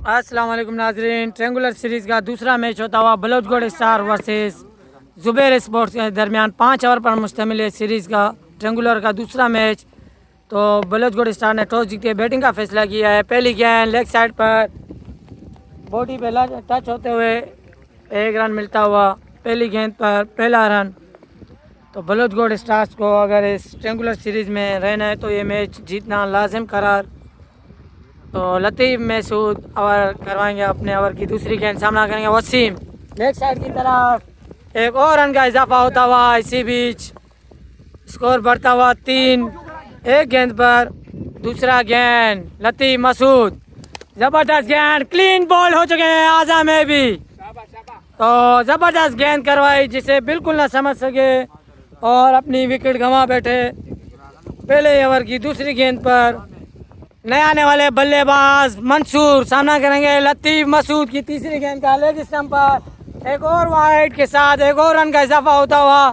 अस्सलाम वालेकुम नाजरीन। ट्रेंगुलर सीरीज़ का दूसरा मैच होता हुआ बलोचगढ़ स्टार वर्सेस जुबेर स्पोर्ट्स के दरमियान 5 ओवर पर मुश्तमिल है सीरीज़ का ट्रेंगुलर का दूसरा मैच। तो बलोचगढ़ स्टार ने टॉस जीत के बैटिंग का फैसला किया है। पहली गेंद लेग साइड पर बॉडी पे टच होते हुए 1 रन मिलता हुआ। पहली गेंद पर पहला रन। तो बलोचगढ़ स्टार्स को अगर इस ट्रेंगुलर सीरीज़ में रहना है तो ये मैच जीतना लाजिम करार। तो लतीफ़ महसूद ओवर करवाएंगे अपने ओवर की दूसरी गेंद। सामना करेंगे वसीम लेग साइड की तरफ। एक और रन का इजाफा होता हुआ इसी बीच स्कोर बढ़ता हुआ 3। एक गेंद पर दूसरा गेंद लतीफ़ महसूद ज़बरदस्त गेंद क्लीन बॉल हो चुके हैं आज़ा में भी। तो ज़बरदस्त गेंद करवाई जिसे बिल्कुल ना समझ सके और अपनी विकेट गंवा बैठे। पहले ओवर की दूसरी गेंद पर नए आने वाले बल्लेबाज मंसूर सामना करेंगे लतीफ़ मसूद की तीसरी गेंद का लेग स्टंप पर एक और वाइड के साथ एक और रन का इजाफा होता हुआ।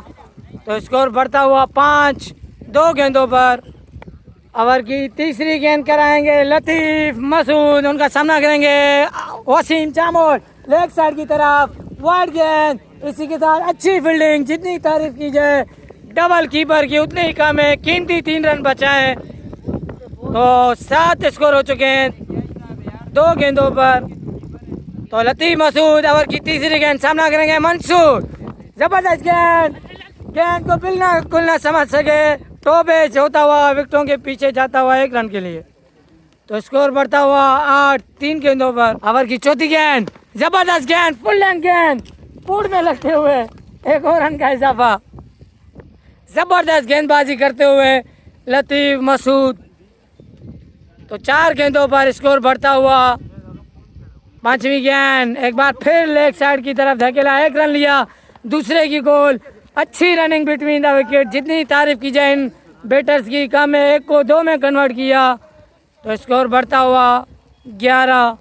तो स्कोर बढ़ता हुआ 5। 2 गेंदों पर ओवर की तीसरी गेंद कराएंगे लतीफ़ मसूद। उनका सामना करेंगे वसीम चामोल लेग साइड की तरफ। वाइड गेंद इसी के साथ अच्छी फील्डिंग जितनी तारीफ की जाए डबल कीपर की उतनी ही कम है। कीमती 3 रन बचाए तो 7 स्कोर हो चुके हैं 2 गेंदों पर। तो लतीफ़ मसूद ओवर की तीसरी गेंद सामना करेंगे मंसूर। जबरदस्त गेंद को बिल्कुल ना समझ सके टॉपेज होता हुआ विकेटों के पीछे जाता हुआ 1 रन के लिए। तो स्कोर बढ़ता हुआ 8। 3 गेंदों पर ओवर की चौथी गेंद जबरदस्त गेंद फुल लेंथ गेंद पूर्ण में लगते हुए एक और रन का इजाफा। जबरदस्त गेंदबाजी करते हुए लतीफ़ मसूद। तो 4 गेंदों पर स्कोर बढ़ता हुआ 5वीं गेंद एक बार फिर लेग साइड की तरफ धकेला 1 रन लिया। दूसरे की गोल अच्छी रनिंग बिटवीन द विकेट जितनी तारीफ की जाए इन बैटर्स की कम है। 1 को 2 में कन्वर्ट किया तो स्कोर बढ़ता हुआ 11।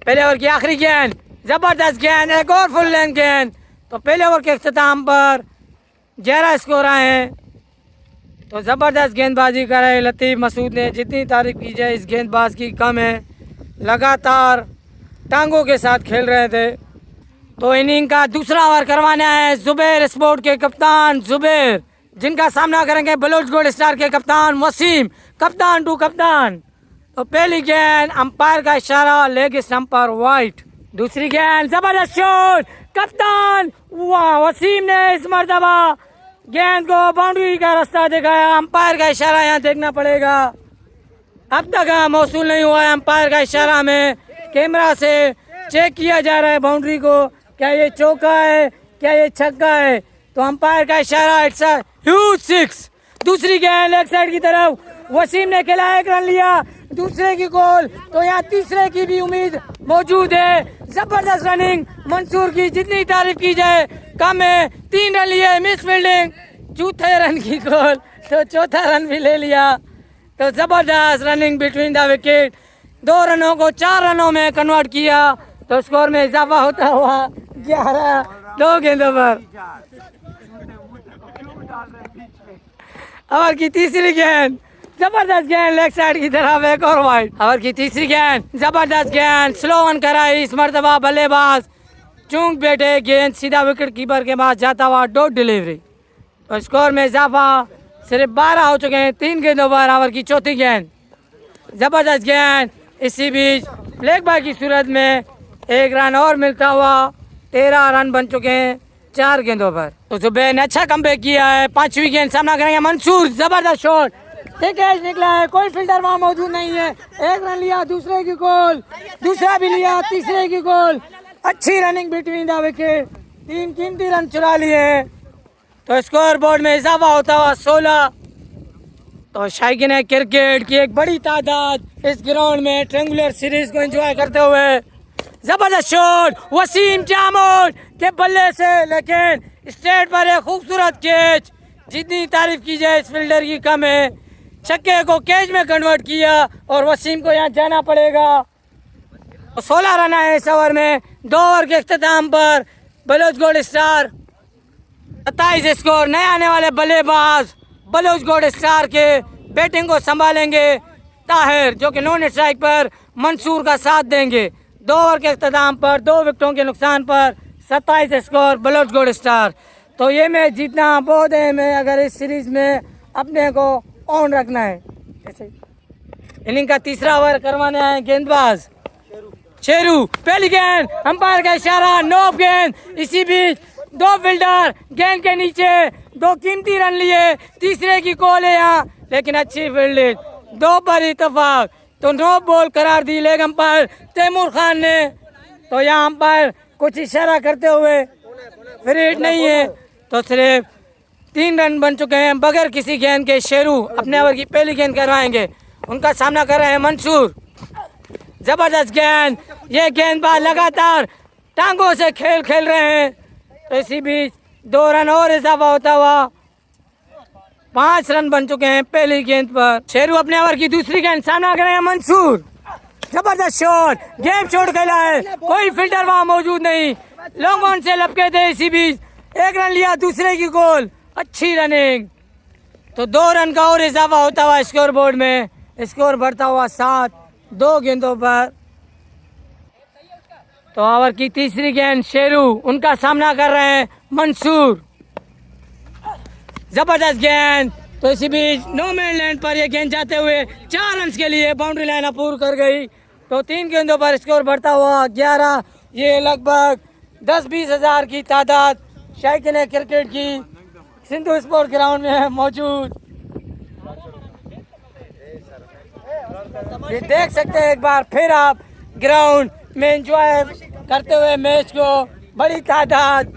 पहले ओवर की आखिरी गेंद जबरदस्त गेंद एक और फुल लेंथ गेंद। तो पहले ओवर के अख्ताम पर 11 स्कोर आए हैं। तो ज़बरदस्त गेंदबाजी कर रहे लतीफ़ मसूद ने जितनी तारीफ की जाए इस गेंदबाज की कम है। लगातार टांगों के साथ खेल रहे थे। तो इनिंग का दूसरा ओवर करवाना है जुबेर स्पोर्ट के कप्तान जुबेर जिनका सामना करेंगे बलोचगढ़ स्टार के कप्तान वसीम कप्तान टू कप्तान। तो पहली गेंद अंपायर का इशारा लेग स्टंप पर वाइट। दूसरी गेंद जबरदस्त शॉट कप्तान वसीम ने इस मरतबा गेंद को बाउंड्री का रास्ता दिखाया। अंपायर का इशारा यहाँ देखना पड़ेगा। अब तक मौसूल नहीं हुआ है अंपायर का इशारा। में कैमरा से चेक किया जा रहा है बाउंड्री को क्या ये चौका है क्या ये छक्का है। तो अंपायर का इशारा इट्स अ ह्यूज 6। दूसरी गेंद लेग साइड की तरफ वसीम ने खेला 1 रन लिया। दूसरे की गोल तो यहाँ तीसरे की भी उम्मीद मौजूद है। जबरदस्त रनिंग मंसूर की जितनी तारीफ की जाए कम है। 3 रन लिए मिस फील्डिंग चौथे रन की गोल तो चौथा रन भी ले लिया। तो जबरदस्त रनिंग बिटवीन द विकेट 2 रनों को 4 रनों में कन्वर्ट किया। तो स्कोर में इजाफा होता हुआ 11। 2 गेंदों पर ओवर की तीसरी गेंद जबरदस्त गेंद लेग साइड की तरफ एक और वाइड। ओवर की तीसरी गेंद जबरदस्त गेंद स्लो वन कराई इस मरतबा बल्लेबाज चूक बैठे। गेंद सीधा विकेट कीपर के पास जाता हुआ डॉट डिलीवरी। तो स्कोर में इजाफा सिर्फ 12 हो चुके हैं 3 गेंदों पर। ओवर की चौथी गेंद जबरदस्त गेंद इसी बीच ब्लैक बॉल की सूरत में 1 रन और मिलता हुआ 13 रन बन चुके हैं 4 गेंदों पर। तो जुबैर ने अच्छा कमबैक किया है। 5वीं गेंद सामना करेंगे मंसूर। जबरदस्त शॉट कैच निकला है कोई फील्डर वहाँ मौजूद नहीं है। 1 रन लिया दूसरे की गोल दूसरा भी लिया तीसरे की गोल। अच्छी रनिंग बिटवीन द विकेट 3 कीमती रन चुरा लिए। तो स्कोर बोर्ड में इजाफा होता हुआ 16। तो शायकीन क्रिकेट की एक बड़ी तादाद इस ग्राउंड में ट्रेंगुलर सीरीज को एंजॉय करते हुए जबरदस्त शॉट वसीम जामोद के बल्ले से लेकिन स्ट्रेट पर एक खूबसूरत कैच जितनी तारीफ की जाए इस फील्डर की कम है। छक्के को कैच में कन्वर्ट किया और वसीम को यहाँ जाना पड़ेगा। 16 रन आए इस ओवर में। 2 ओवर के अख्ताम पर बलोचगढ़ स्टार 27 स्कोर। नए आने वाले बल्लेबाज बलोचगढ़ स्टार के बैटिंग को संभालेंगे ताहिर जो कि नॉन स्ट्राइक पर मंसूर का साथ देंगे। 2 ओवर के अख्ताम पर 2 विकेटों के नुकसान पर 27 स्कोर बलोचगढ़ स्टार। तो ये मैच जीतना बहुत अहम है अगर इस सीरीज में अपने को ऑन रखना है। इनिंग का तीसरा ओवर करवाने आए गेंदबाज शेरू। पहली गेंद, अंपायर का इशारा, नो गेंद। इसी बीच 2 फील्डर गेंद के नीचे 2 कीमती रन लिए। तीसरे की कॉल है यहाँ, लेकिन अच्छी फील्डिंग, 2 पर इतफाक। तो नो बॉल करार दी लेग अंपायर तैमूर खान ने। तो यहाँ अंपायर कुछ इशारा करते हुए फ्री हिट नहीं है, तो सिर्फ 3 रन बन चुके हैं बगैर किसी गेंद के। शेरू अपने ओवर की पहली गेंद करवाएंगे, उनका सामना कर रहे हैं मंसूर। जबरदस्त गेंद, ये गेंदबाज लगातार टांगों से खेल रहे हैं। तो इसी बीच 2 रन और इजाफा होता हुआ 5 रन बन चुके हैं पहली गेंद पर। शेरू अपने ओवर की दूसरी गेंद, सामना कर रहे हैं मंसूर। जबरदस्त शॉट, गेम शॉट खेला है, कोई फिल्टर वहां मौजूद नहीं, लॉन्ग ऑन से लपके थे। इसी बीच 1 रन लिया, दूसरे की गोल, अच्छी रनिंग। तो 2 रन का और इजाफा होता हुआ स्कोर बोर्ड में, स्कोर बढ़ता हुआ 7, 2 गेंदों पर। तो ओवर की तीसरी गेंद शेरू, उनका सामना कर रहे हैं मंसूर। जबरदस्त गेंद, तो इसी बीच नो मैन लैंड पर यह गेंद जाते हुए 4 रन के लिए बाउंड्री लाइन अपूर कर गई। तो 3 गेंदों पर स्कोर बढ़ता हुआ 11। ये लगभग 10-20 हज़ार की तादाद शायकीन क्रिकेट की सिंधु स्पोर्ट ग्राउंड में मौजूद। ये देख सकते हैं एक बार फिर आप ग्राउंड में एंजॉय करते हुए मैच को, बड़ी तादाद।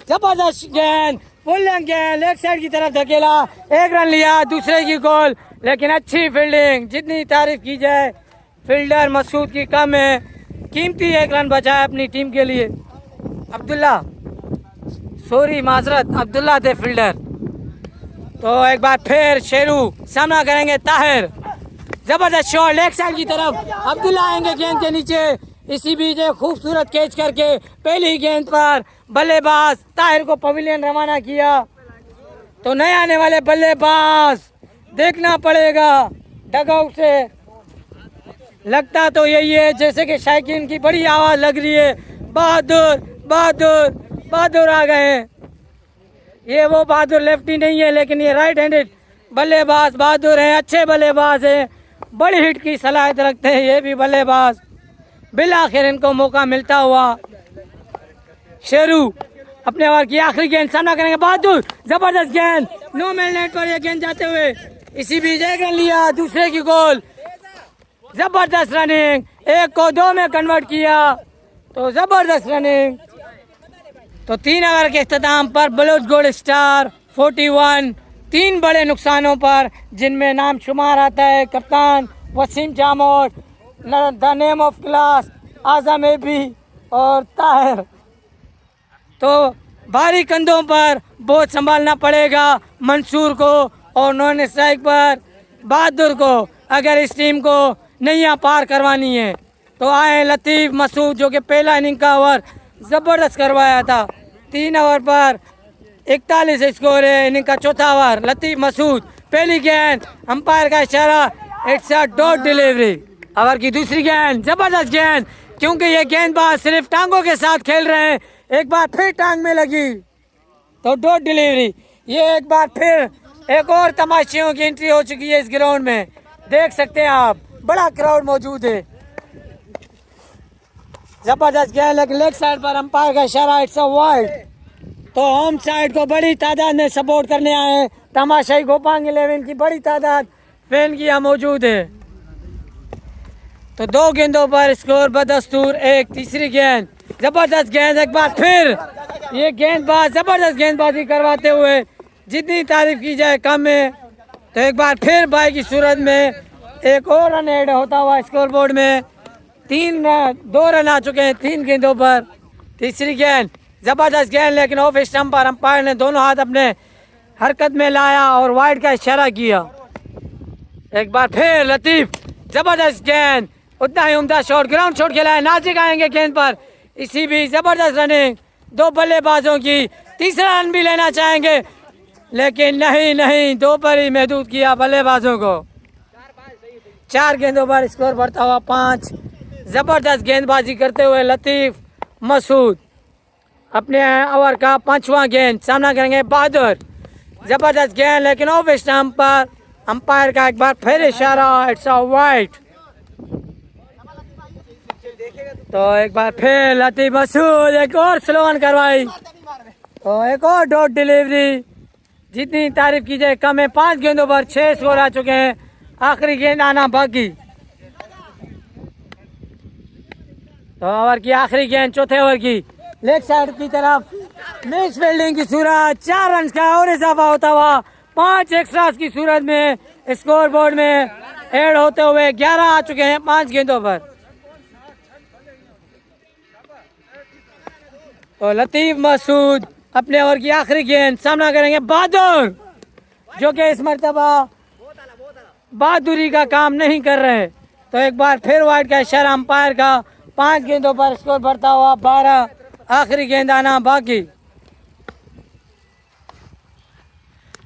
जबरदस्त गेंद, फुल गेंद, लेग साइड की तरफ धकेला, 1 रन लिया, दूसरे की गोल, लेकिन अच्छी फील्डिंग। जितनी तारीफ की जाए फील्डर मसूद की कम है, कीमती 1 रन बचाया अपनी टीम के लिए। अब्दुल्ला थे फील्डर। तो एक बार फिर शेरू सामना करेंगे ताहिर। जबरदस्त शॉट, लेग साइड की तरफ, अब्दुल्ला आएंगे गेंद के नीचे। इसी बीच एक खूबसूरत कैच करके पहली गेंद पर बल्लेबाज ताहिर को पवेलियन रवाना किया। तो नए आने वाले बल्लेबाज देखना पड़ेगा, डगआउट से लगता तो यही है जैसे कि शायकीन की बड़ी आवाज लग रही है, बहादुर बहादुर बहादुर आ गए हैं। ये वो बहादुर लेफ्टी नहीं है, लेकिन ये राइट हैंडेड बल्लेबाज बहादुर हैं, अच्छे बल्लेबाज हैं, बड़ी हिट की सलाहियत रखते हैं ये भी बल्लेबाज। बिल आखिर इनको मौका मिलता हुआ। शेरू अपने ओवर की आखिरी गेंद, सामना करेंगे बहादुर। जबरदस्त गेंद, नो मैन लैंड पर यह गेंद जाते हुए इसी बीच 1 रन लिया, दूसरे की गोल। जबरदस्त रनिंग, 1 को 2 में कन्वर्ट किया। तो जबरदस्त रनिंग। तो 3 ओवर के इख्तिताम पर बलोचगढ़ स्टार 41, 3 बड़े नुकसानों पर, जिनमें नाम शुमार आता है कप्तान वसीम जामोद, the name of class Azam AB और ताहिर। तो भारी कंधों पर बोझ संभालना पड़ेगा मंसूर को, और नॉन स्ट्राइक पर बहादुर को, अगर इस टीम को नैया पार करवानी है। तो आए लतीफ़ मसूद, जो कि पहला इनिंग का ओवर ज़बरदस्त करवाया था। 3 ओवर पर 41 स्कोर है, इनिंग का चौथा ओवर। लतीफ़ मसूद, पहली गेंद, अंपायर का इशारा, it's a dot delivery. Over की दूसरी गेंद, जबरदस्त गेंद, क्योंकि ये गेंदबाज सिर्फ टांगों के साथ खेल रहे हैं, एक बार फिर टांग में लगी, तो डॉट डिलीवरी। ये एक बार फिर एक और तमाशियों की एंट्री हो चुकी है इस ग्राउंड में, देख सकते हैं आप, बड़ा क्राउड मौजूद है। जबरदस्त गेंद, लेकिन लेग साइड पर अंपायर का इशारा, इट्स अ वाइड। तो होम साइड को बड़ी तादाद में सपोर्ट करने आए हैं, तमाशाई गोपांग 11 की बड़ी तादाद फैन की यहाँ मौजूद है। तो 2 गेंदों पर स्कोर बदस्तूर 1। तीसरी गेंद, जबरदस्त गेंद, एक बार फिर ये गेंदबाज जबरदस्त गेंदबाजी करवाते हुए जितनी तारीफ की जाए कम है। तो एक बार फिर बाई की सूरत में एक और रन ऐड होता हुआ स्कोर बोर्ड में। 2 रन आ चुके हैं 3 गेंदों पर। तीसरी गेंद, जबरदस्त गेंद, लेकिन ऑफ स्टंप पर अंपायर ने दोनों हाथ अपने हरकत में लाया और वाइड का इशारा किया। एक बार फिर लतीफ, जबरदस्त गेंद, उतना ही उम्दा शॉट, ग्राउंड शॉट खेला है, नाजिक आएंगे गेंद पर। इसी भी जबरदस्त रनिंग 2 बल्लेबाजों की, तीसरा रन भी लेना चाहेंगे लेकिन नहीं नहीं, 2 पर ही महदूद किया बल्लेबाजों को। 4 गेंदों पर स्कोर बढ़ता हुआ 5। जबरदस्त गेंदबाजी करते हुए लतीफ मसूद अपने ओवर का 5वां गेंद सामना करेंगे बहादुर। जबरदस्त गेंद लेकिन ऑफ स्टंप पर अंपायर का एक बार फिर इशारा, इट्स अ वाइड। तो एक बार फिर लतीफ मसूद एक और स्लो वन करवाई, तो एक और डॉट डिलीवरी। जितनी तारीफ की जाए कम है। 5 गेंदों पर 6 स्कोर आ चुके हैं, आखिरी गेंद आना बाकी। तो ओवर की आखिरी गेंद, चौथे ओवर की, लेग साइड की तरफ मिस फील्डिंग की सूरत, 4 रन का और इजाफा होता हुआ 5 एक्स्ट्रास की सूरत में स्कोर बोर्ड में ऐड होते हुए 11 आ चुके हैं 5 गेंदों पर। तो लतीफ मसूद अपने ओवर की आखिरी गेंद सामना करेंगे बहादुर, जो कि इस मर्तबा बहादुरी का काम नहीं कर रहे। तो एक बार फिर वाइड का इशारा अंपायर का। 5 गेंदों पर स्कोर बढ़ता हुआ 12, आखिरी गेंद आना बाकी।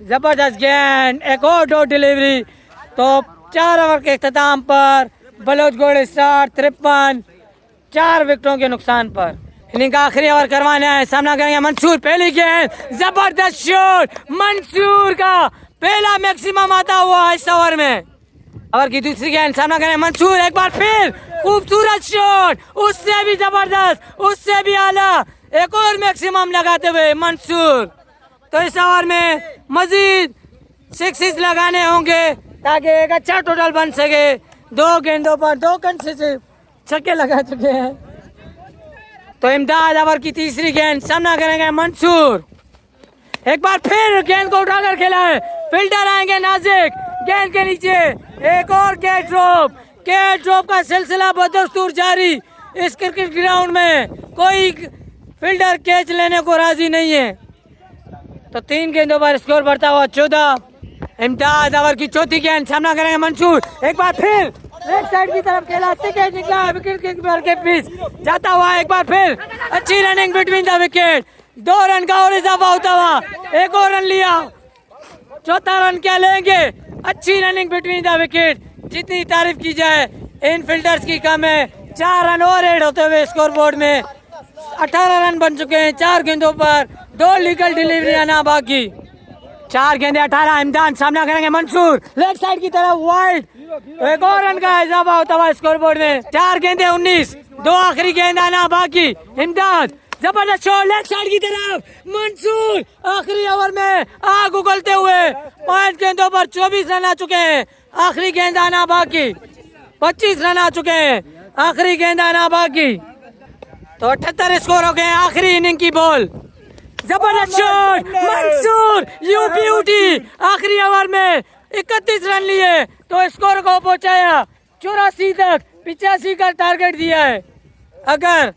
जबरदस्त गेंद, एक और डॉट डिलीवरी। तो 4 ओवर के इख्तिताम पर बलोच गोल्ड स्टार 53, 4 विकेटों के नुकसान पर इनिंग का आखिरी ओवर करवाना है। सामना करेंगे मंसूर, पहली गेंद, जबरदस्त शॉट, मंसूर का पहला मैक्सिमम आता हुआ इस ओवर में। ओवर की दूसरी गेंद, सामना करेंगे मंसूर, एक बार फिर खूबसूरत शॉट, उससे भी जबरदस्त, उससे भी आला, एक और मैक्सिमम लगाते हुए मंसूर। तो इस ओवर में मजीद 6 लगाने होंगे ताकि एक अच्छा टोटल बन सके। 2 गेंदों पर 2 कंसिस्टेंट छक्के लगा चुके हैं। तो इमदाद ओवर की तीसरी गेंद, सामना करेंगे मंसूर, एक बार फिर गेंद को उठाकर खेला है, फील्डर आएंगे नाजिक, गेंद के नीचे एक और कैच ड्रॉप का सिलसिला बदस्तूर जारी। इस क्रिकेट ग्राउंड में कोई फील्डर कैच लेने को राजी नहीं है। तो 3 गेंदों पर स्कोर बढ़ता हुआ 14। इमदाद ओवर की चौथी गेंद, सामना करेंगे मंसूर, एक बार फिर लेग साइड की तरफ खेला, कैच निकला, विकेट के पीस जाता हुआ, एक बार फिर अच्छी running between the wicket, 2 run का और इजाफा होता हुआ, एक और रन लिया, चौथा रन क्या लेंगे। अच्छी रनिंग बिटवीन द विकेट, जितनी तारीफ की जाए इन फील्डर्स की कम है। 4 रन और ऐड होते हुए स्कोर बोर्ड में 18 रन बन चुके हैं 4 गेंदों पर, 2 लीगल डिलीवरी आना बाकी। 4 गेंदे 18, इमदाद सामना करेंगे मंसूर, लेग साइड की तरफ वाइड, एक और रन का इजाफा होता हुआ स्कोर बोर्ड में। 4 गेंदे 19, 2 आखिरी गेंद आना बाकी। इमदाद जबरदस्त शॉट, लेग साइड की तरफ मंसूर, आखिरी ओवर में आग उगलते हुए 5 गेंदों पर 24 रन आ चुके हैं, आखिरी गेंद आना बाकी। 25 रन आ चुके हैं, आखिरी गेंद आना बाकी। तो 78 स्कोर हो गए, आखिरी इनिंग की बॉल, जबरदस्त शॉट, मंसूर यू ब्यूटी, आखिरी ओवर में 31 रन लिए तो स्कोर को पहुंचाया 84 तक, 85 का टारगेट दिया है। अगर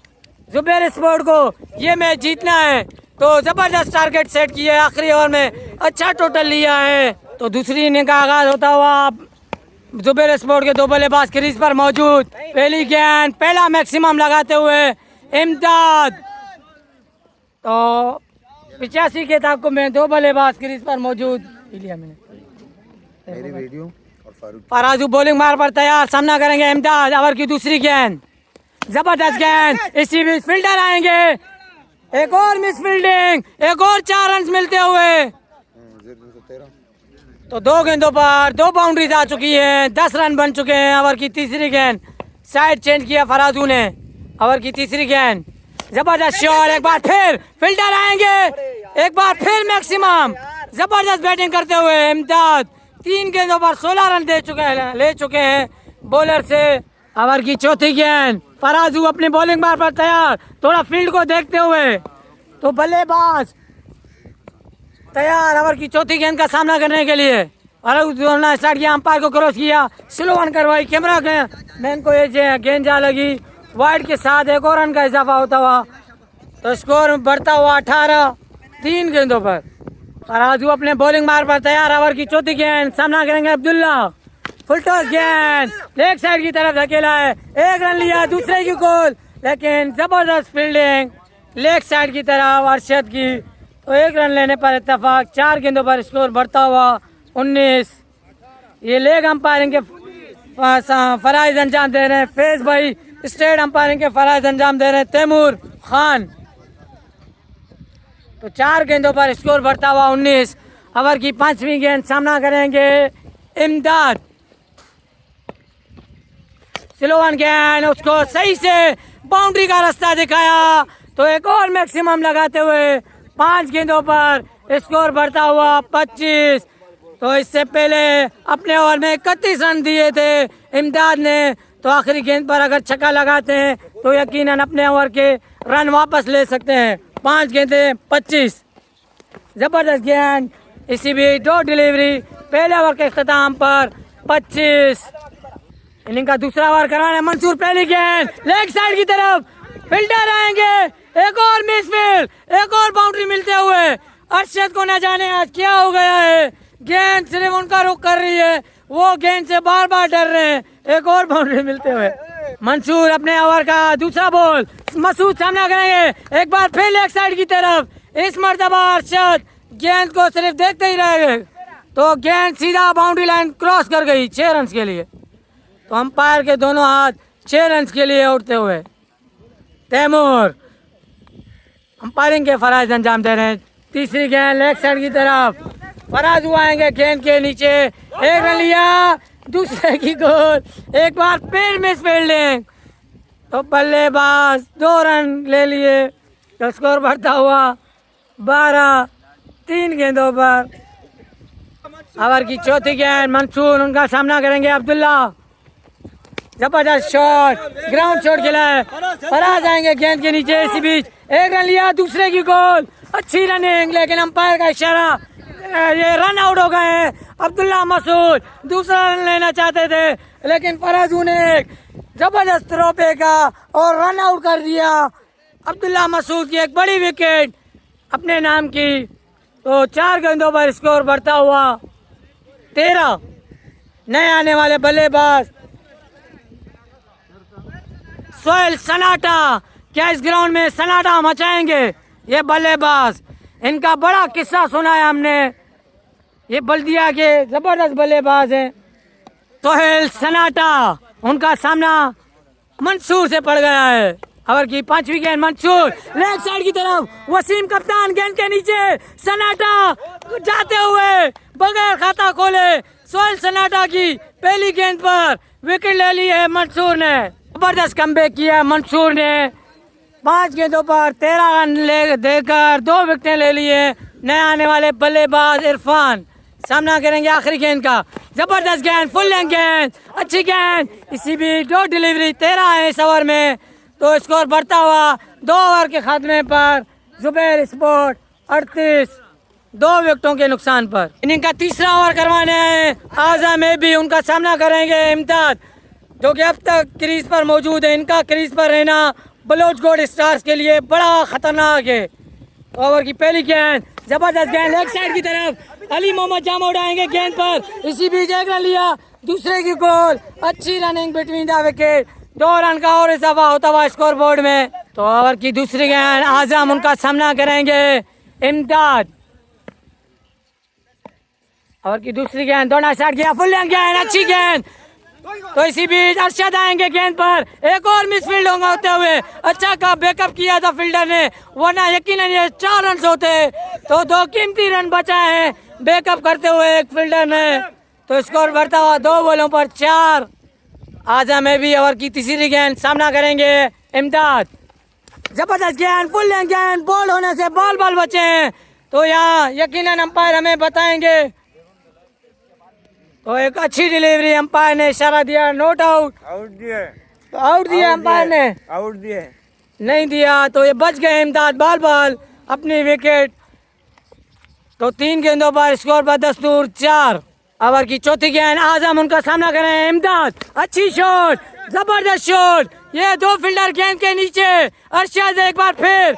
जुबेर स्पोर्ट को ये मैच जीतना है तो जबरदस्त टारगेट सेट किया है, आखिरी ओवर में अच्छा टोटल लिया है। तो दूसरी इनिंग का आगाज होता हुआ जुबेर स्पोर्ट के 2 बल्लेबाज क्रीज पर मौजूद। पहली गेंद, पहला मैक्सिमम लगाते हुए इमदाद। तो 85 के ताक़ुब में 2 बल्लेबाज क्रीज पर मौजूद। फराजू बॉलिंग मार पर तैयार, सामना करेंगे इमदाद। ओवर की दूसरी गेंद, जबरदस्त गेंद, इसी बीच फील्डर आएंगे, एक और मिस फील्डिंग, एक और 4 रन मिलते हुए। तो 2 गेंदों पर 2 बाउंड्रीज आ चुकी हैं, 10 रन बन चुके हैं। ओवर की तीसरी गेंद, साइड चेंज किया फराजू ने। ओवर की तीसरी गेंद, जबरदस्त शॉट, एक बार फिर फील्डर आएंगे, एक बार फिर मैक्सिमम, जबरदस्त बैटिंग करते हुए इमदाद 3 गेंदों पर 16 रन ले चुके हैं बॉलर से। ओवर की चौथी गेंद, फराजू अपनी बॉलिंग बार पर तैयार, थोड़ा फील्ड को देखते हुए। तो बल्लेबाज तैयार ओवर की चौथी गेंद का सामना करने के लिए। फराजू स्टार्ट किया, अंपायर को क्रॉस किया, स्लो वन करवाई, कैमरा मैन को ये गेंद जा लगी, वाइड के साथ एक और रन का इजाफा होता हुआ। तो स्कोर बढ़ता हुआ 18, 3 गेंदों पर। फराजू अपने बॉलिंग मार पर तैयार, ओवर की चौथी गेंद, सामना करेंगे अब्दुल्ला, फुल टॉस गेंद, लेग साइड की तरफ धकेला है, 1 रन लिया, दूसरे की गोल, लेकिन जबरदस्त फील्डिंग लेग साइड की तरफ अरशद की। तो 1 रन लेने पर इत्तेफाक। 4 गेंदों पर स्कोर बढ़ता हुआ 19। ये लेग अंपायरिंग के फराइज अंजाम दे रहे हैं फैज भाई। स्टेट अंपायरिंग के फराइज अंजाम दे रहे हैं तैमूर खान। तो 4 गेंदों पर स्कोर बढ़ता हुआ 19। ओवर की 5वीं गेंद सामना करेंगे इमदाद। स्लो वन गेंद, उसको सही से बाउंड्री का रास्ता दिखाया। तो एक और मैक्सिमम लगाते हुए 5 गेंदों पर स्कोर बढ़ता हुआ 25। तो इससे पहले अपने ओवर में 31 रन दिए थे इमदाद ने। तो आखिरी गेंद पर अगर छक्का लगाते हैं तो यकीनन अपने ओवर के रन वापस ले सकते हैं। 5 गेंदें 25। जबरदस्त गेंद, इसी भी 2 डिलीवरी पहले ओवर के इख्तिताम पर 25। इनिंग का दूसरा ओवर करवाना है मंसूर। पहली गेंद लेग साइड की तरफ, फिल्टर आएंगे, एक और मिस फील्ड, एक और बाउंड्री मिलते हुए। अरशद को न जाने आज क्या हो गया है, गेंद सिर्फ उनका रुख कर रही है, वो गेंद से बार बार डर रहे हैं। एक और बाउंड्री मिलते हुए मंसूर अपने ओवर का दूसरा बॉल मसूद सामना करेंगे। एक बार फिर लेग साइड की तरफ, इस मर्तबा अरशद गेंद को सिर्फ देखते ही रह गए। तो गेंद सीधा बाउंड्री लाइन क्रॉस कर गई 6 रन के लिए। तो अंपायर के दोनों हाथ 6 रन के लिए उठते हुए तैमूर अंपायरिंग के फराइज अंजाम दे रहे हैं। तीसरी गेंद लेग साइड की तरफ, फराज हुआ आएंगे गेंद के नीचे, 1 रन लिया, दूसरे की गोल, एक बार फिर मिस फील्डिंग। तो बल्लेबाज 2 रन ले लिए। तो स्कोर बढ़ता हुआ 12। 3 गेंदों पर ओवर की चौथी गेंद मंसूर, उनका सामना करेंगे अब्दुल्ला। जबरदस्त शॉट, ग्राउंड शॉट खेला है, फराज आएंगे गेंद के नीचे। इसी बीच 1 रन लिया, दूसरे की गोल, अच्छी रनिंग, लेकिन अंपायर का इशारा, ये रन आउट हो गए हैं। अब्दुल्ला मसूद दूसरा रन लेना चाहते थे, लेकिन फराजू ने एक जबरदस्त थ्रो फेंका और रन आउट कर दिया। अब्दुल्ला मसूद की एक बड़ी विकेट अपने नाम की। तो 4 गेंदों पर स्कोर बढ़ता हुआ 13। नए आने वाले बल्लेबाज सोहेल सन्नाटा, क्या इस ग्राउंड में सन्नाटा मचाएंगे ये बल्लेबाज? इनका बड़ा किस्सा सुना है हमने। ये बल्दिया के जबरदस्त बल्लेबाज हैं सोहेल सन्नाटा। उनका सामना मंसूर से पड़ गया है। ओवर की 5वीं गेंद मंसूर, लेग साइड की तरफ, वसीम कप्तान गेंद के नीचे, सन्नाटा जाते हुए बगैर खाता खोले सोहेल सन्नाटा की पहली गेंद पर विकेट ले ली है मंसूर ने। जबरदस्त कमबैक किया मंसूर ने। 5 गेंदों पर 13 रन ले देकर 2 विकेटें ले लिए। नए आने वाले बल्लेबाज इरफान सामना करेंगे आखिरी गेंद का। जबरदस्त गेंद, फुल लेंथ गेंद, अच्छी गेंद, इसी भी 2 डिलीवरी 13 है इस ओवर में। तो स्कोर बढ़ता हुआ 2 ओवर के खात्मे पर जुबैर स्पोर्ट 38, 2 विकेटों के नुकसान पर। इनिंग का तीसरा ओवर करवाने हैं आजम में भी, उनका सामना करेंगे इमदाद, जो कि अब तक क्रीज पर मौजूद है। इनका क्रीज पर रहना बलोच गोल्ड स्टार्स के लिए बड़ा खतरनाक है। ओवर की पहली गेंद, जबरदस्त गेंद, लेग साइड की तरफ, अली मोहम्मद जामा उड़ाएंगे गेंद पर, इसी बीच 1 रन लिया, दूसरे की गोल, अच्छी running between the wicket, 2 run का और इजाफा होता हुआ स्कोर बोर्ड में। तो ओवर की दूसरी गेंद आजम, उनका सामना करेंगे इमदाद। ओवर की दूसरी गेंद, दोनों स्टार्ट किया, फुल लेंथ गेंद, अच्छी गेंद। तो इसी बीच अरशद आएंगे गेंद पर, एक और मिस फील्ड होते हुए, अच्छा का बैकअप किया था फील्डर ने, वरना यकीनन ये 4 रन होते। तो 2 कीमती रन बचाए हैं बैकअप करते हुए एक फील्डर ने। तो स्कोर बढ़ता हुआ 2 बॉलों पर 4। आजम में भी ओवर की तीसरी गेंद, सामना करेंगे इमदाद। जबरदस्त गेंद, फुल लेंथ गेंद, बॉल होने से बॉल बचे हैं। तो यहाँ यकीनन अंपायर हमें बताएंगे। तो एक अच्छी डिलीवरी, अंपायर ने इशारा दिया नॉट आउट, तो आउट दिया अंपायर ने, आउट दिए नहीं दिया। तो ये बच गए इमदाद बाल अपनी विकेट। तो 3 गेंदों पर स्कोर पर दस्तूर 4। ओवर की चौथी गेंद आजम, उनका सामना करें इमदाद, अच्छी शॉट, जबरदस्त शॉट, ये 2 फील्डर गेंद के नीचे, अरशद एक बार फिर,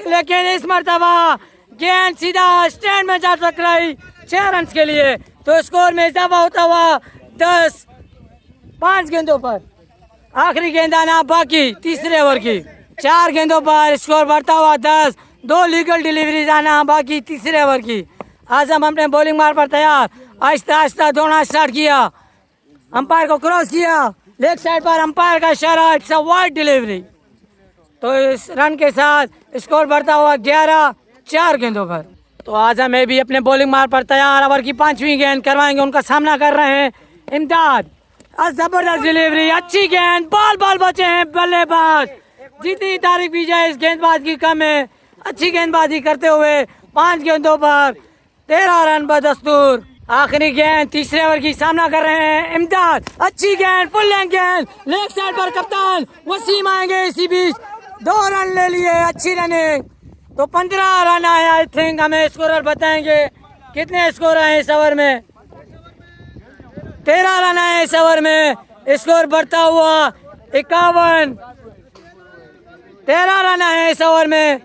लेकिन इस मर्तबा गेंद सीधा स्टैंड में जा टकराई 6 रन के लिए। तो स्कोर में इजाफा होता हुआ 10। 5 गेंदों पर आखिरी गेंद आना बाकी तीसरे ओवर की। 4 गेंदों पर स्कोर बढ़ता हुआ 10। 2 लीगल डिलीवरीज आना बाकी तीसरे ओवर की। आजम अपने बॉलिंग मार पर तैयार, आहिस्ता आहिस्ता दौड़ना स्टार्ट किया, अंपायर को क्रॉस किया, लेग साइड पर अंपायर का इशारा, इट्स अ वाइड डिलीवरी। तो इस रन के साथ स्कोर बढ़ता हुआ 11, 4 गेंदों पर। तो आजम भी अपने बॉलिंग मार पर तैयार, ओवर की 5वीं गेंद करवाएंगे, उनका सामना कर रहे हैं इमदाद। जबरदस्त डिलीवरी, अच्छी गेंद, बॉल बचे हैं बल्लेबाज। जितनी तारीफ की जाए इस गेंदबाज की कम है, अच्छी गेंदबाजी करते हुए 5 गेंदों पर 13 रन बदस्तूर। आखिरी गेंद तीसरे ओवर की सामना कर रहे हैं इमदाद, अच्छी गेंद, फुल लेंथ गेंद, लेग साइड पर कप्तान वसीम आएंगे, इसी बीच 2 रन ले लिए, अच्छी रनिंग। तो 15 रन आए, आई थिंक हमें स्कोरर बताएंगे कितने स्कोर आए इस ओवर में। 13 रन आए इस ओवर में, स्कोर बढ़ता हुआ 51। 13 रन आए इस ओवर में,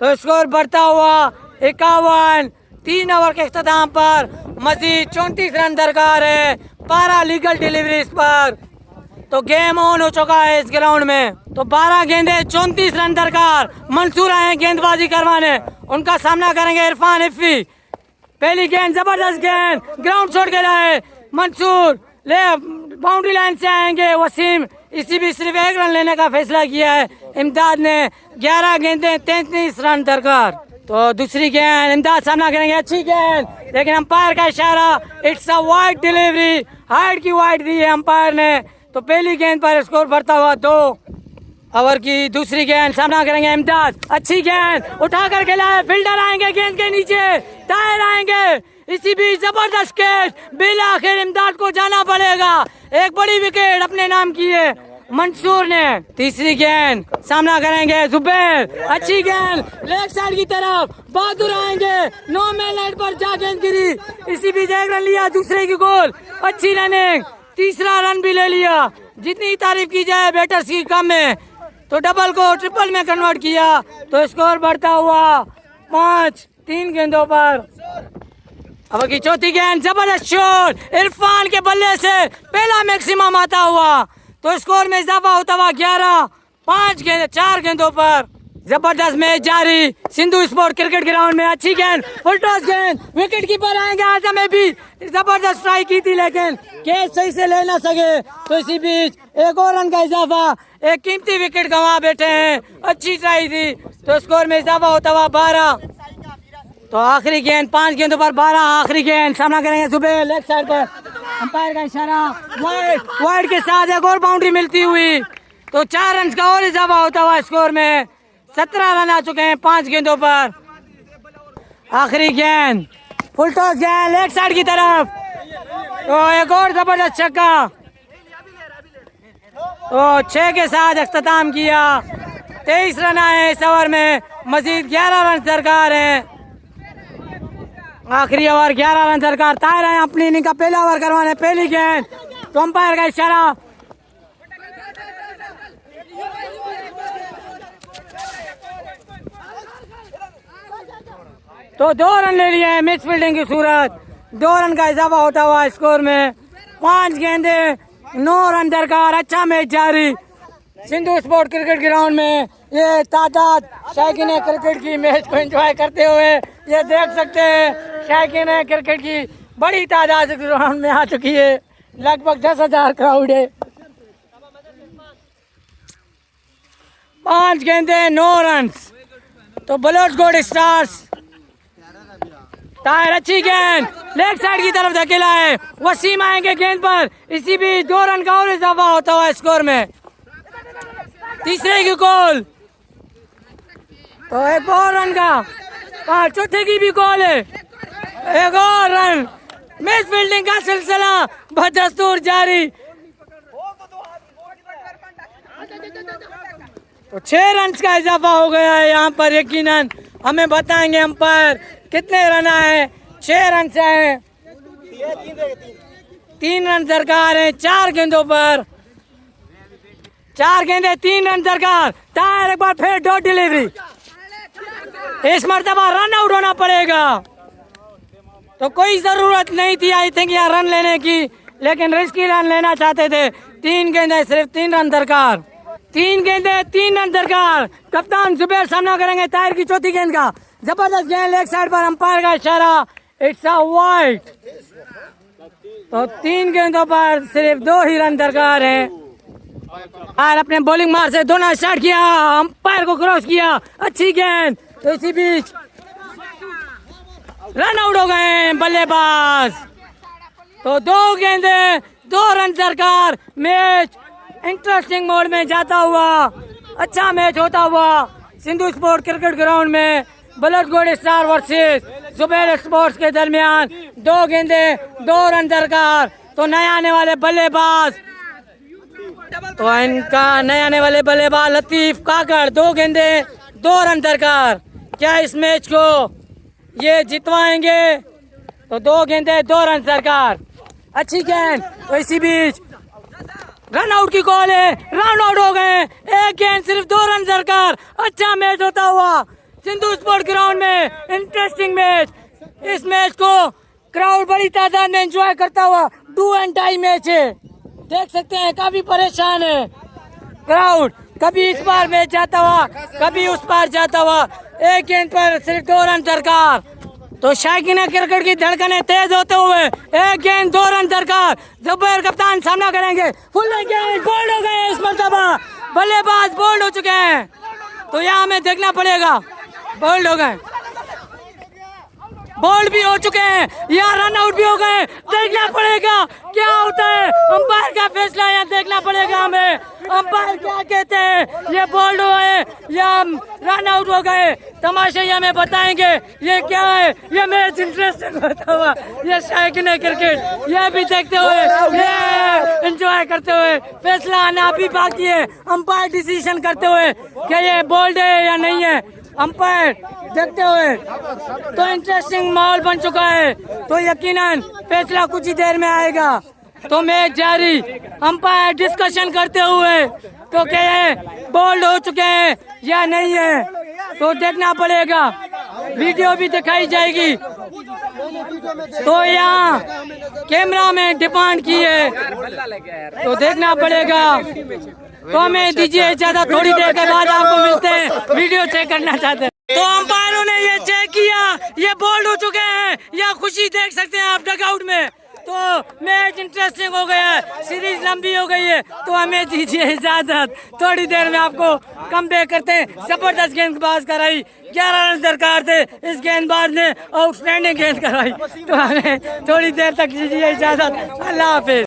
तो स्कोर बढ़ता हुआ 51। 3 ओवर के इख्तिताम पर मजीद 34 रन दरकार है 12 लीगल डिलीवरीज पर। तो गेम ऑन हो चुका है इस ग्राउंड में। तो 12 गेंदे 34 रन दरकार, मंसूर आए गेंदबाजी करवाने, उनका सामना करेंगे इरफान हिफ्फी। पहली गेंद जबरदस्त गेंद, ग्राउंड छोड़ के लाए मंसूर, ले बाउंड्री लाइन से आएंगे वसीम, इसी भी सिर्फ 1 रन लेने का फैसला किया है इमदाद ने। 11 गेंदे 33 रन दरकार। तो दूसरी गेंद इमदाद सामना करेंगे, अच्छी गेंद, लेकिन अंपायर का इशारा, it's a wide delivery, height की वाइड दी है अंपायर ने। तो पहली गेंद पर स्कोर बढ़ता हुआ 2। ओवर की दूसरी गेंद सामना करेंगे इमदाद, अच्छी गेंद, उठा कर खेला है, फील्डर आएंगे गेंद के नीचे, टायर आएंगे, इसी बीच जबरदस्त कैच, बिल आखिर इमदाद को जाना पड़ेगा। एक बड़ी विकेट अपने नाम की है मंसूर ने। तीसरी गेंद सामना करेंगे जुबैर, अच्छी गेंद, लेग साइड की तरफ, बहादुर आएंगे, 9 में लाइन पर जा गेंद गिरी, इसी बीच 1 रन लिया, दूसरे की गोल, अच्छी रनिंग, तीसरा रन भी ले लिया। जितनी तारीफ की जाए बैटर्स की कम है, तो डबल को ट्रिपल में कन्वर्ट किया, तो स्कोर बढ़ता हुआ 5। 3 गेंदों पर। अब की चौथी गेंद, जबरदस्त शॉट, इरफान के बल्ले से पहला मैक्सिमम आता हुआ, तो स्कोर में इजाफा होता हुआ 11। 4 गेंदों पर। जबरदस्त मैच जारी सिंधु स्पोर्ट क्रिकेट ग्राउंड में, अच्छी गेंद, फुल टॉस गेंद, विकेट कीपर आएंगे, आजम में भी जबरदस्त ट्राई की थी लेकिन कैच सही से ले ना सके, तो इसी बीच 1 और रन का इजाफा, एक कीमती विकेट गंवा बैठे हैं, अच्छी ट्राई थी, तो स्कोर में इजाफा होता हुआ 12। तो आखिरी गेंद 5 गेंदों पर 12, आखिरी गेंद सामना करेंगे जुबैर, लेग साइड पर, अंपायर का इशारा, वाइड के साथ एक और बाउंड्री मिलती हुई, तो 4 रन का और इजाफा होता हुआ स्कोर में 17 रन आ चुके हैं 5 गेंदों पर। आखिरी गेंद, फुल टॉस गेंद, लेग साइड की तरफ, तो एक और जबरदस्त छक्का, तो 6 के साथ अख्ताम किया। 23 रन आए इस ओवर में, मजीद 11 रन दरकार है। आखिरी ओवर 11 रन दरकार, तायर है अपनी इनिंग का पहला ओवर करवाने, पहली गेंद, तो अंपायर का इशारा, तो 2 रन ले लिए हैं, मिस फील्डिंग की सूरत, 2 रन का इजाफा होता हुआ स्कोर में 5 गेंदे 9 रन दरकार। अच्छा मैच जारी सिंधु स्पोर्ट क्रिकेट ग्राउंड में। ये तादाद शायकीन क्रिकेट की मैच को एंजॉय करते हुए ये देख सकते हैं, शायकीन क्रिकेट की बड़ी तादाद ग्राउंड में आ चुकी है, लगभग 10,000 क्राउड है। 5 गेंदे 9 रन, तो बलोच गोल्ड स्टार्स, टायर, अच्छी गेंद, लेग साइड की तरफ धकेला है, वसीम आएंगे गेंद पर, इसी भी 2 रन का और इजाफा होता हुआ स्कोर में, तीसरे की गोल, तो 1 और रन का, चौथे की भी गोल है, 1 और रन, मैच फील्डिंग का सिलसिला बदस्तूर जारी। तो 6 रन का इजाफा हो गया है यहाँ पर, यकीनन हमें बताएंगे अंपायर कितने रन आए। 6 रन से आए, 3 रन दरकार है 4 गेंदों पर, 4 गेंदे 3 रन दरकार। टायर एक बार फिर डॉट डिलीवरी, इस मर्तबा रन आउट होना पड़ेगा, तो कोई जरूरत नहीं थी आई थिंक यहाँ रन लेने की, लेकिन रिस्की रन लेना चाहते थे। 3 गेंदे सिर्फ 3 रन दरकार। 3 गेंदे 3 रन दरकार। कप्तान जुबैर सामना करेंगे ताहिर की चौथी गेंद का। जबरदस्त गेंद लेग साइड पर, अंपायर का इशारा, इट्स अ वाइड। तो 3 गेंदों पर सिर्फ 2 ही रन दरकार है। और अपने बॉलिंग मार से दोनों स्टार्ट किया, अंपायर को क्रॉस किया, अच्छी गेंद। तो इसी बीच रन आउट हो गए बल्लेबाज। तो 2 गेंदे 2 रन दरकार। मैच इंटरेस्टिंग मोड में जाता हुआ अच्छा मैच होता हुआ सिंधु स्पोर्ट क्रिकेट ग्राउंड में बलौटगढ़ स्टार वर्सेस जुबैर स्पोर्ट्स के दरमियान 2 गेंदे 2 रन दरकार। तो नए आने वाले बल्लेबाज, तो इनका नए आने वाले बल्लेबाज लतीफ काकड़, 2 गेंदे 2 रन दरकार। क्या इस मैच को ये जितवाएंगे? तो 2 गेंदे 2 रन दरकार, अच्छी गेंद। तो इसी बीच रन आउट की कॉल है, रन आउट हो गए। 1 गेंद सिर्फ 2 रन दरकार। अच्छा मैच होता हुआ सिंधु स्पोर्ट ग्राउंड में, इंटरेस्टिंग मैच। इस मैच को क्राउड बड़ी तादाद में एंजॉय करता हुआ डू एंड डाई मैच है। देख सकते हैं काफी परेशान है क्राउड, कभी इस पार मैच जाता हुआ, कभी उस पार जाता हुआ। 1 गेंद पर सिर्फ 2 रन दरकार। तो शायकीन क्रिकेट की धड़कनें तेज होते हुए 1 गेंद 2 रन दरकार। जुबैर कप्तान सामना करेंगे, फुल गेंद, बोल्ड हो गए इस मरतबा, बल्लेबाज बोल्ड हो चुके हैं। तो यहाँ हमें देखना पड़ेगा, बोल्ड हो गए, बोल्ड भी हो चुके हैं या रन आउट भी हो गए। देखना पड़ेगा क्या होता है, अंपायर का फैसला यहाँ देखना पड़ेगा हमें। अंपायर क्या कहते हैं, ये बोल्ड हुए या रन आउट हो गए, तमाशे हमें बताएंगे ये क्या है। ये मैच इंटरेस्टिंग होता हुआ ये शायकीन क्रिकेट ये भी देखते हुए, ये एंजॉय करते हुए, फैसला आना अभी बाकी है। अंपायर डिसीजन करते हुए क्या ये बोल्ड है या नहीं है, अंपायर देखते हुए। तो इंटरेस्टिंग माहौल बन चुका है, तो यकीनन फैसला कुछ ही देर में आएगा। तो मैच जारी, अंपायर डिस्कशन करते हुए तो क्या है, बोल्ड हो चुके हैं या नहीं है, तो देखना पड़ेगा, वीडियो भी दिखाई जाएगी। तो यहाँ कैमरा में डिमांड की है, तो देखना पड़ेगा। तो हमें दीजिए इजाजत, थोड़ी देर के बाद आपको मिलते हैं, वीडियो चेक करना चाहते हैं। तो अंपायरों ने ये चेक किया, ये बोल्ड हो चुके हैं या खुशी देख सकते हैं आप डगआउट में। तो मैच इंटरेस्टिंग हो गया है, सीरीज लंबी हो गई है। तो हमें दीजिए इजाजत, थोड़ी देर में आपको कम बैक करते हैं। जबरदस्त गेंदबाज कराई, 11 रन दरकार थे, इस गेंदबाज ने आउटस्टैंडिंग गेंद कराई। तो हमें थोड़ी देर तक दीजिए इजाजत, अल्लाह हाफिज।